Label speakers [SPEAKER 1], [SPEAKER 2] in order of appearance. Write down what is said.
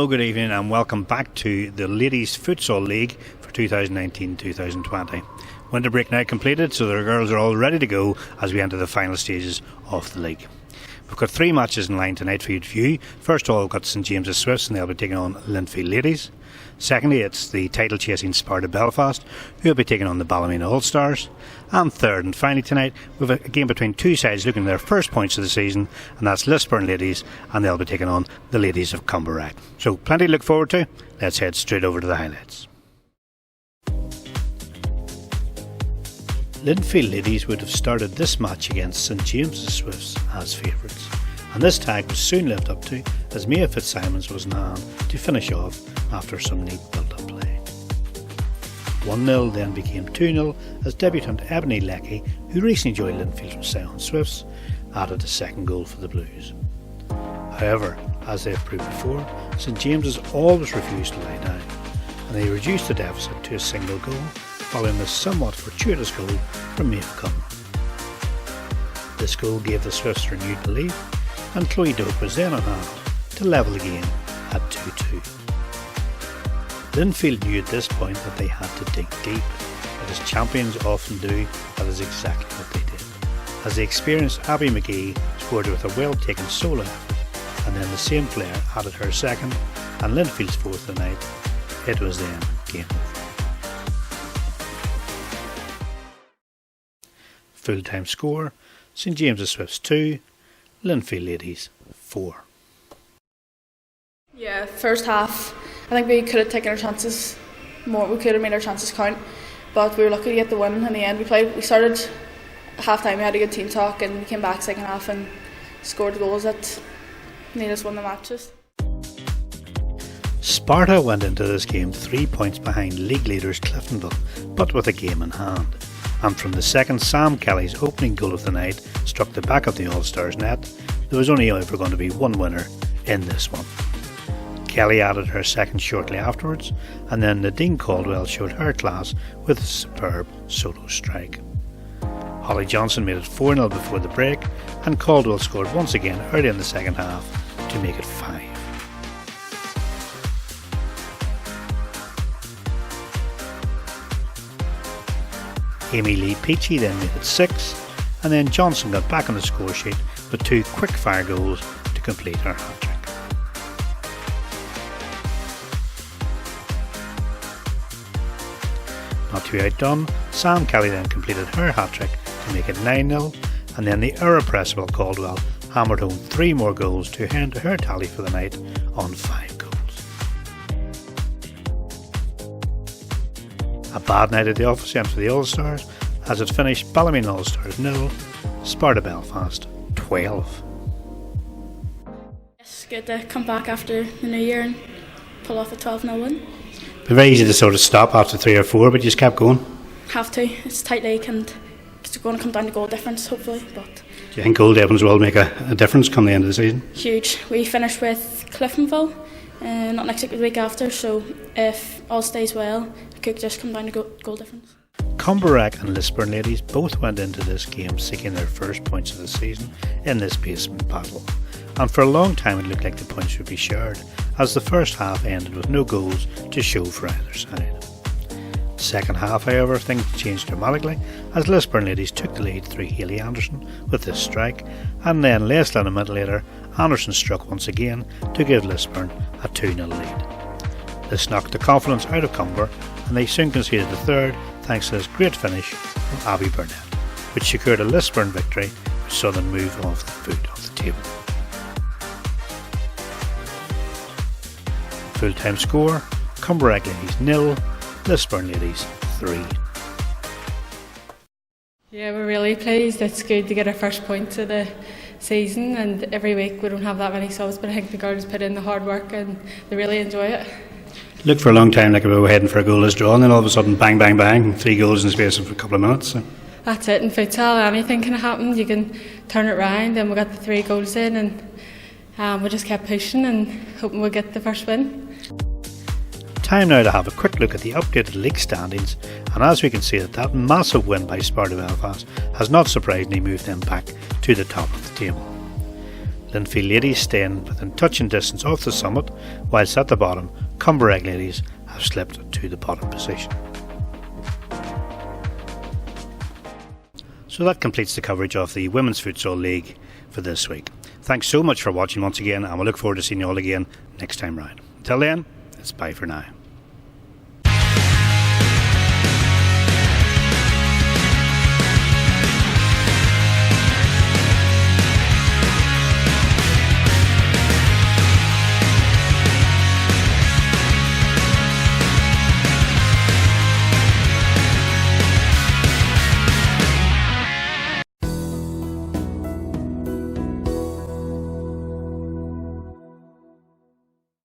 [SPEAKER 1] Hello, good evening and welcome back to the Ladies Futsal League for 2019-2020. Winter break now completed, so the girls are all ready to go as we enter the final stages of the league. We've got 3 matches in line tonight for you to view. First of all, we've got St James's Swifts and they'll be taking on Linfield Ladies. Secondly, it's the title chasing Sparta Belfast, who will be taking on the Ballymena Allstars. And third and finally tonight, we've a game between two sides looking at their first points of the season, and that's Lisburn Ladies, and they'll be taking on the Ladies of Cumbernack. So plenty to look forward to. Let's head straight over to the highlights. Linfield Ladies would have started this match against St James's Swifts as favourites, and this tag was soon lived up to as Mia Fitzsimons was in hand to finish off after some neat build-up play. 1-0 then became 2-0 as debutant Ebony Leckie, who recently joined Linfield from Sion Swifts, added a second goal for the Blues. However, as they have proved before, St James's always refused to lie down, and they reduced the deficit to a single goal following a somewhat fortuitous goal from Maeve Cunn. This goal gave the Swifts renewed belief, and Chloe Doak was then on hand to level the game at 2-2. Linfield knew at this point that they had to dig deep, but as champions often do, that is exactly what they did, as the experienced Abby McGee scored with a well-taken solo effort, and then the same player added her second and Linfield's fourth of the night. It was then game over. Full-time score, St James's Swifts 2, Linfield Ladies 4.
[SPEAKER 2] Yeah, first half, I think we could have taken our chances more. We could have made our chances count, but we were lucky to get the win in the end. We started half time, we had a good team talk, and we came back second half and scored goals that made us win the matches.
[SPEAKER 1] Sparta went into this game 3 points behind league leaders Cliftonville, but with a game in hand. And from the second Sam Kelly's opening goal of the night struck the back of the Allstars net, there was only ever going to be one winner in this one. Kelly added her second shortly afterwards, and then Nadine Caldwell showed her class with a superb solo strike. Holly Johnson made it 4-0 before the break, and Caldwell scored once again early in the second half to make it 5. Amy Lee Peachy then made it 6, and then Johnson got back on the score sheet with 2 quick-fire goals to complete her hat-trick. Not to be outdone, Sam Kelly then completed her hat-trick to make it 9-0, and then the irrepressible Caldwell hammered home 3 more goals to hand to her tally for the night on 5 goals. A bad night at the office end for the Allstars, as it finished Ballymena Allstars 0, Sparta Belfast 12.
[SPEAKER 2] It's good to come back after the new year and pull off a 12-0 win.
[SPEAKER 1] But very easy to sort of stop after 3 or 4, but you just kept going.
[SPEAKER 2] Have to. It's a tight league and it's going to come down to goal difference, hopefully. But
[SPEAKER 1] do you think goal difference will make a difference come the end of the season?
[SPEAKER 2] Huge. We finished with Cliftonville, not next week, the week after, so if all stays well, it could just come down to goal difference.
[SPEAKER 1] Cumbernack and Lisburn Ladies both went into this game seeking their first points of the season in this basement battle, and for a long time it looked like the points would be shared, as the first half ended with no goals to show for either side. Second half, however, things changed dramatically as Lisburn Ladies took the lead through Hayley Anderson with this strike, and then less than a minute later Anderson struck once again to give Lisburn a 2-0 lead. This knocked the confidence out of Cumber, and they soon conceded the third thanks to this great finish from Abby Burnett, which secured a Lisburn victory which saw them move off the foot of the table. Full-time score, Cumbernack Ladies 0, Lisburn Ladies 3.
[SPEAKER 3] Yeah, we're really pleased. It's good to get our first points of the season, and every week we don't have that many subs, but I think the girls put in the hard work and they really enjoy it.
[SPEAKER 1] Looked for a long time like we were heading for a goalless draw, and then all of a sudden bang bang bang, 3 goals in the space of a couple of minutes. So.
[SPEAKER 3] That's it. In futsal, anything can happen. You can turn it round, and we got the 3 goals in, and we just kept pushing and hoping we'll get the first win.
[SPEAKER 1] Time now to have a quick look at the updated league standings, and as we can see that massive win by Sparta Belfast has not surprisingly moved them back to the top of the table. Linfield ladies staying within touching distance of the summit, whilst at the bottom, Cumbereg ladies have slipped to the bottom position. So that completes the coverage of the Women's Futsal League for this week. Thanks so much for watching once again, and we'll look forward to seeing you all again next time round. Until then, it's bye for now.